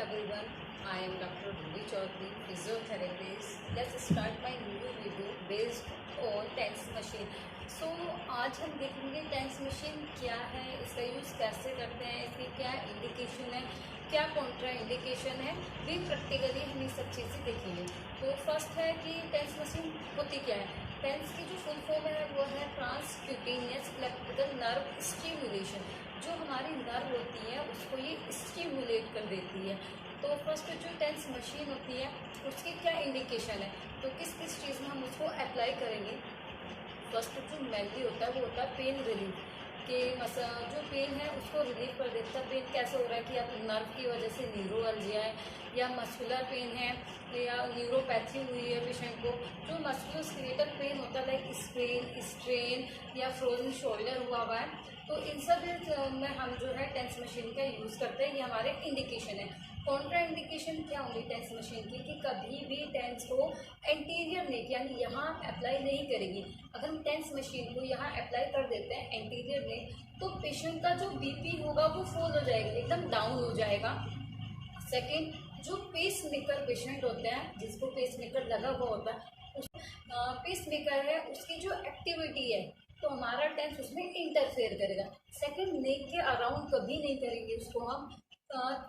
everyone, I am Dr. Ruby Chaudhary, physiotherapist. Let's start my new video based on TENS machine. So आज हम देखेंगे TENS machine क्या है, इसका use कैसे करते हैं, इसकी क्या इंडिकेशन है, क्या कॉन्ट्रा इंडिकेशन है, भी प्रैक्टिकली हम ये सब चीज़ें देखेंगे। तो फर्स्ट है कि TENS मशीन होती क्या है। TENS की जो फुल फॉर्म है वो है ट्रांसक्यूटेनियस इलेक्ट्रिकल नर्व स्टिमुलेशन। जो हमारी नर्व होती है उसको ये स्टिमुलेट कर देती है। तो फर्स्ट जो TENS मशीन होती है उसकी क्या इंडिकेशन है, तो किस किस चीज़ में हम उसको अप्लाई करेंगे। फर्स्ट जो मेनली होता है वो होता है पेन रिलीफ के जो पेन है उसको रिलीफ कर देता है। पेन कैसे हो रहा है कि आप नर्व की वजह से न्यूरोलजिया है या मस्कुलर पेन है या न्यूरोपैथी हुई है पेशेंट को, जो मस्कुलोस्केलेटल पेन होता है लाइक स्ट्रेन या फ्रोजन शोल्डर हुआ है, तो इन सब में हम जो है TENS मशीन का यूज़ करते हैं। ये हमारे इंडिकेशन है। कॉन्ट्रा इंडिकेशन क्या होंगी TENS मशीन की कि कभी भी TENS को एंटीरियर नेक यानी यहाँ अप्लाई नहीं करेगी। अगर हम TENS मशीन को यहाँ अप्लाई कर देते हैं एंटीरियर नेक, तो पेशेंट का जो BP होगा वो फॉल हो जाएगा, एकदम डाउन हो जाएगा। सेकेंड, जो पेस मेकर पेशेंट होते हैं जिसको पेस मेकर लगा हुआ होता है, उस पेस मेकर है उसकी जो एक्टिविटी है तो हमारा TENS उसमें इंटरफेयर करेगा। सेकंड, नेक के अराउंड कभी नहीं करेंगे उसको हम।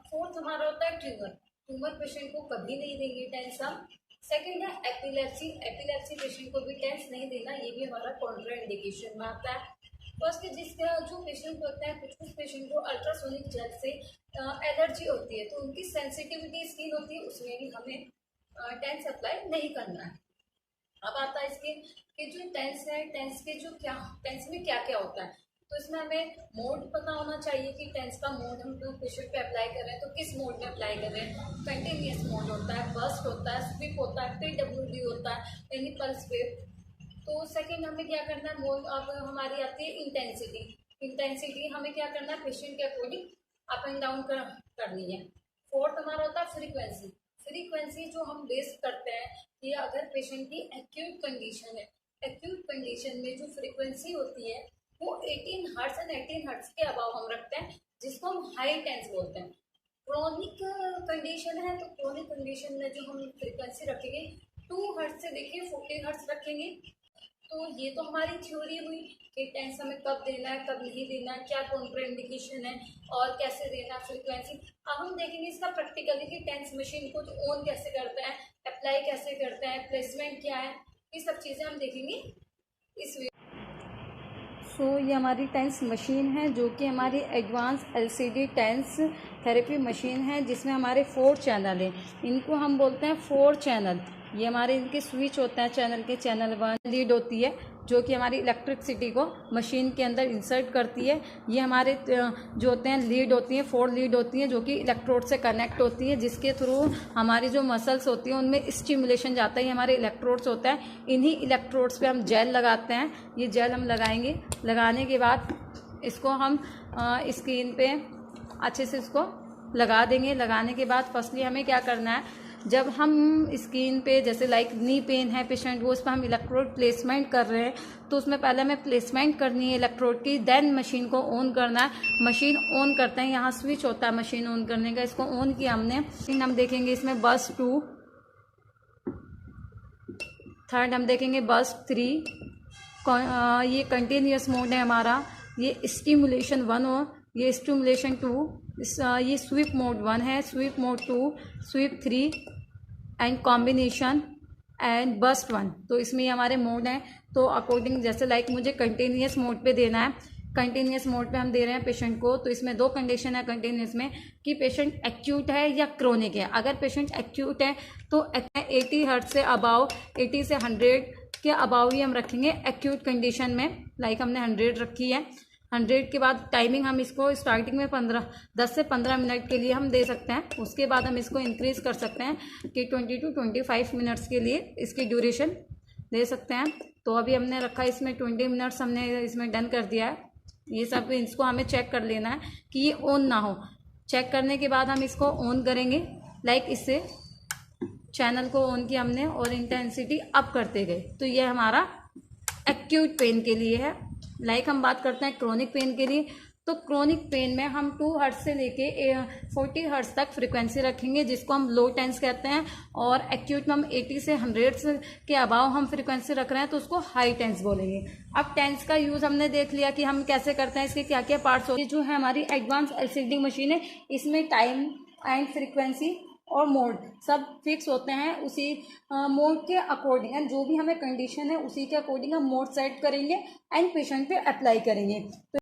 फोर्थ हमारा होता है ट्यूमर पेशेंट को कभी नहीं देंगे TENS हम। सेकंड है एपिलेप्सी पेशेंट को भी TENS नहीं देना, ये भी हमारा कॉन्ट्रा इंडिकेशन में आता है। फर्स्ट, जिसका जो पेशेंट होता है कुछ पेशेंट को अल्ट्रासोनिक जेल से एलर्जी होती है, तो उनकी सेंसिटिविटी स्किन होती है, उसमें भी हमें TENS अप्लाई नहीं करना है। अब आता है इसके कि जो TENS है, TENS में क्या क्या होता है, तो इसमें हमें मोड पता होना चाहिए कि TENS का मोड हम जो पेशेंट पे अप्लाई कर रहे हैं तो किस मोड में अप्लाई कर रहे हैं। कंटिन्यूस मोड होता है, बर्स्ट होता है, स्विप होता है, PWD होता है यानी पल्स वेव। तो सेकंड हमें क्या करना है, मोड अब हमारी आती है इंटेंसिटी हमें क्या करना है, पेशेंट के अकॉर्डिंग अप एंड डाउन करनी है। फोर्थ हमारा होता है फ्रीक्वेंसी जो हम बेस करते हैं कि अगर पेशेंट की एक्यूट कंडीशन है, एक्यूट कंडीशन में जो फ्रीक्वेंसी होती है वो 18 हर्ट्ज एंड 18 हर्ट्ज के अबाव हम रखते हैं, जिसको हम हाई TENS बोलते हैं। क्रोनिक कंडीशन है तो क्रोनिक कंडीशन में जो हम फ्रीक्वेंसी रखेंगे 2 हर्ट्ज से देखिए 40 हर्ट्ज रखेंगे। तो ये तो हमारी थ्योरी हुई कि TENS हमें कब देना है कब नहीं देना है, क्या कॉन्ट्रा इंडिकेशन है और कैसे देना फ्रीक्वेंसी। अब हम देखेंगे इसका प्रैक्टिकली कि TENS मशीन को ऑन कैसे करता है, अप्लाई कैसे करता है, प्लेसमेंट क्या है, ये सब चीज़ें हम देखेंगे इस सो ये हमारी TENS मशीन है जो कि हमारी advance LCD TENS therapy machine है, जिसमें हमारे 4 चैनल हैं। इनको हम बोलते हैं 4 चैनल। ये हमारे इनके स्विच होते हैं चैनल के। चैनल 1 लीड होती है जो कि हमारी इलेक्ट्रिसिटी को मशीन के अंदर इंसर्ट करती है। ये हमारे जो होते हैं लीड होती हैं, 4 लीड होती हैं जो कि इलेक्ट्रोड से कनेक्ट होती है, जिसके थ्रू हमारी जो मसल्स होती हैं उनमें स्टिमुलेशन जाता है। ये हमारे इलेक्ट्रोड्स होता है। इन्हीं इलेक्ट्रोड्स पे हम जेल लगाते हैं। ये जेल हम लगाएंगे, लगाने के बाद इसको हम स्क्रीन पे अच्छे से इसको लगा देंगे। लगाने के बाद फर्स्टली हमें क्या करना है, जब हम स्किन पे जैसे लाइक नी पेन है पेशेंट वो, उस पर हम इलेक्ट्रोड प्लेसमेंट कर रहे हैं, तो उसमें पहले हमें प्लेसमेंट करनी है इलेक्ट्रोड की, देन मशीन को ऑन करना है। मशीन ऑन करते हैं, यहाँ स्विच होता है मशीन ऑन करने का। इसको ऑन किया हमने, हम देखेंगे इसमें बस 2, थर्ड हम देखेंगे बस 3, ये कंटिन्यूस मोड है हमारा, ये स्टिमुलेशन 1 और ये स्टिमुलेशन 2, ये स्वीप मोड 1 है, sweep mode 2, sweep 3 and combination and bust 1। तो इसमें ये हमारे मोड हैं। तो अकॉर्डिंग जैसे लाइक मुझे कंटिन्यूस मोड पे देना है, कंटिन्यूस मोड पे हम दे रहे हैं पेशेंट को। तो इसमें 2 कंडीशन है कंटिन्यूस में कि पेशेंट एक्यूट है या क्रोनिक है। अगर पेशेंट एक्यूट है तो 80 हर्ट्ज से अबाव, 80 से 100 के अबाव ही हम रखेंगे एक्यूट कंडीशन में। लाइक हमने 100 रखी है। 100 के बाद टाइमिंग हम इसको स्टार्टिंग में 10 से 15 मिनट के लिए हम दे सकते हैं। उसके बाद हम इसको इंक्रीज़ कर सकते हैं कि 20 to 25 मिनट्स के लिए इसकी ड्यूरेशन दे सकते हैं। तो अभी हमने रखा इसमें 20 मिनट्स, हमने इसमें डन कर दिया है। ये सब इसको हमें चेक कर लेना है कि ये ऑन ना हो। चेक करने के बाद हम इसको ऑन करेंगे, लाइक इससे चैनल को ऑन किया हमने और इंटेंसिटी अप करते गए। तो ये हमारा एक्यूट पेन के लिए है। लाइक हम बात करते हैं क्रोनिक पेन के लिए, तो क्रोनिक पेन में हम 2 हर्ट्ज से लेके 40 हर्ट्ज तक फ्रिक्वेंसी रखेंगे, जिसको हम लो टेंस कहते हैं, और एक्यूट में हम 80 से 100 के अबाव हम फ्रिक्वेंसी रख रहे हैं तो उसको हाई टेंस बोलेंगे। अब टेंस का यूज़ हमने देख लिया कि हम कैसे करते हैं, इसके क्या क्या पार्ट्स होते हैं। जो है हमारी एडवांस एलसीडी मशीन है, इसमें टाइम एंड फ्रिक्वेंसी और मोड सब फिक्स होते हैं। उसी मोड के अकॉर्डिंग एंड जो भी हमें कंडीशन है उसी के अकॉर्डिंग हम मोड सेट करेंगे एंड पेशेंट पे अप्लाई करेंगे। तो